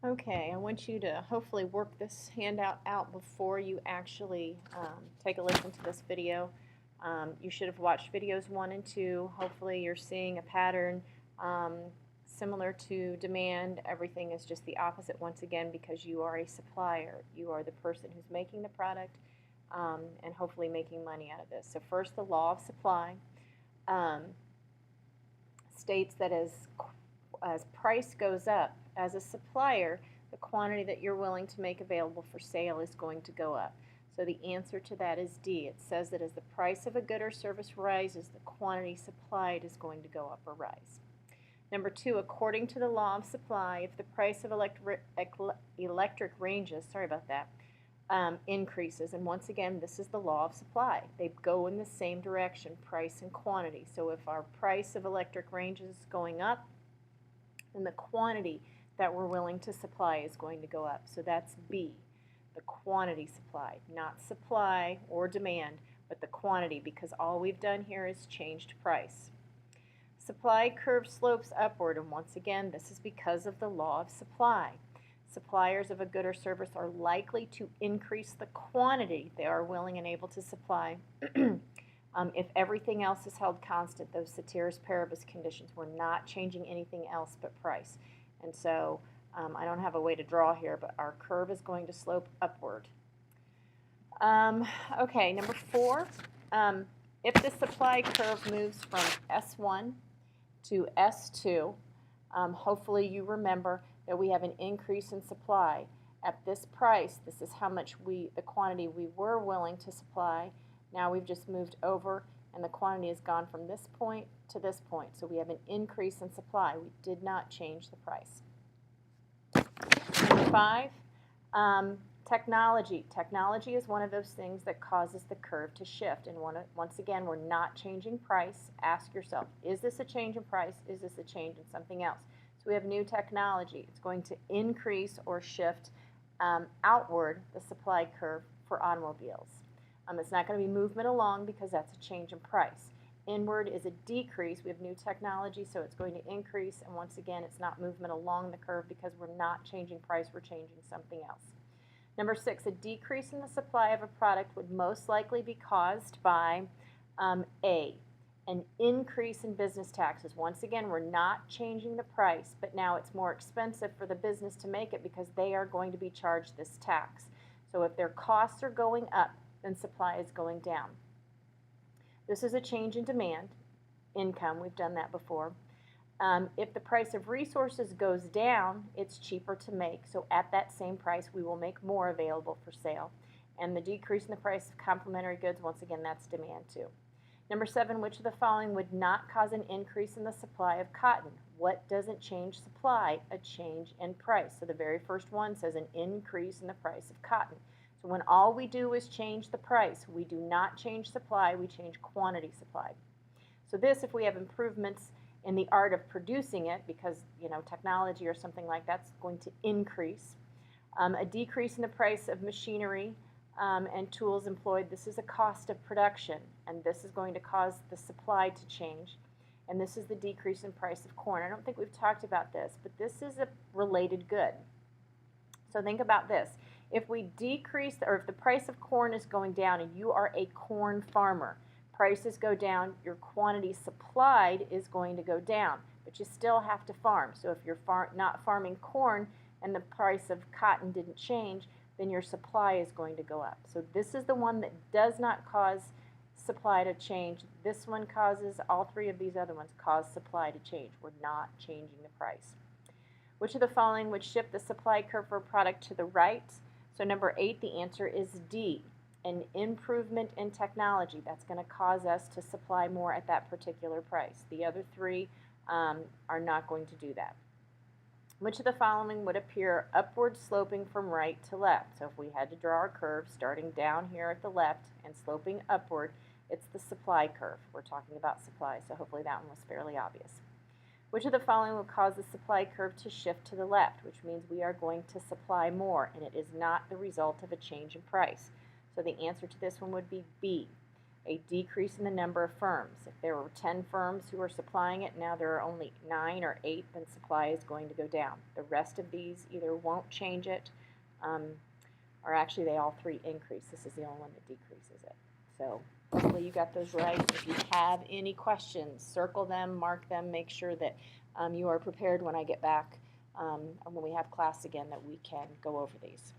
Okay, I want you to hopefully work this handout out before you actually take a listen to this video. You should have watched videos 1 and 2. Hopefully you're seeing a pattern similar to demand. Everything is just the opposite once again because you are a supplier. You are the person who's making the product and hopefully making money out of this. So first, the law of supply um, states that as price goes up, as a supplier, the quantity that you're willing to make available for sale is going to go up. So the answer to that is D. It says that as the price of a good or service rises, the quantity supplied is going to go up or rise. Number 2, according to the law of supply, if the price of electric ranges, increases, and once again, this is the law of supply. They go in the same direction, price and quantity. So if our price of electric ranges is going up, then the quantity that we're willing to supply is going to go up. So that's B, the quantity supplied, not supply or demand, but the quantity, because all we've done here is changed price. Supply curve slopes upward, and once again, this is because of the law of supply. Suppliers of a good or service are likely to increase the quantity they are willing and able to supply if everything else is held constant, those ceteris paribus conditions. We're not changing anything else but price. And so I don't have a way to draw here, but our curve is going to slope upward. Okay, number 4, if the supply curve moves from S1 to S2, hopefully you remember that we have an increase in supply. At this price, this is how much the quantity we were willing to supply. Now we've just moved over and the quantity has gone from this point to this point. So we have an increase in supply. We did not change the price. Number 5, technology. Technology is one of those things that causes the curve to shift. And once again, we're not changing price. Ask yourself, is this a change in price? Is this a change in something else? So we have new technology. It's going to increase or shift outward the supply curve for automobiles. It's not going to be movement along because that's a change in price. Inward is a decrease. We have new technology, so it's going to increase. And once again, it's not movement along the curve because we're not changing price, we're changing something else. Number 6, a decrease in the supply of a product would most likely be caused by A, an increase in business taxes. Once again, we're not changing the price, but now it's more expensive for the business to make it because they are going to be charged this tax. So if their costs are going up, then supply is going down. This is a change in demand, income. We've done that before. If the price of resources goes down, it's cheaper to make. So at that same price, we will make more available for sale. And the decrease in the price of complementary goods, once again, that's demand too. Number 7, which of the following would not cause an increase in the supply of cotton? What doesn't change supply? A change in price. So the very first one says an increase in the price of cotton. So when all we do is change the price, we do not change supply, we change quantity supplied. So this, if we have improvements in the art of producing it, because technology or something like that's going to increase. A decrease in the price of machinery and tools employed. This is a cost of production, and this is going to cause the supply to change. And this is the decrease in price of corn. I don't think we've talked about this, but this is a related good. So think about this. If we decrease, or if the price of corn is going down and you are a corn farmer, prices go down, your quantity supplied is going to go down, but you still have to farm. So if you're not farming corn and the price of cotton didn't change, then your supply is going to go up. So this is the one that does not cause supply to change. This one causes, all 3 of these other ones cause supply to change. We're not changing the price. Which of the following would shift the supply curve for a product to the right? So number 8, the answer is D, an improvement in technology. That's going to cause us to supply more at that particular price. The other 3 are not going to do that. Which of the following would appear upward sloping from right to left? So if we had to draw our curve starting down here at the left and sloping upward, it's the supply curve. We're talking about supply, so hopefully that one was fairly obvious. Which of the following will cause the supply curve to shift to the left, which means we are going to supply more, and it is not the result of a change in price. So the answer to this one would be B. a decrease in the number of firms. If there were 10 firms who are supplying it, now there are only 9 or 8, then supply is going to go down. The rest of these either won't change it, or actually they all 3 increase. This is the only one that decreases it. So hopefully you got those right. If you have any questions, circle them, mark them, make sure that you are prepared when I get back, when we have class again, that we can go over these.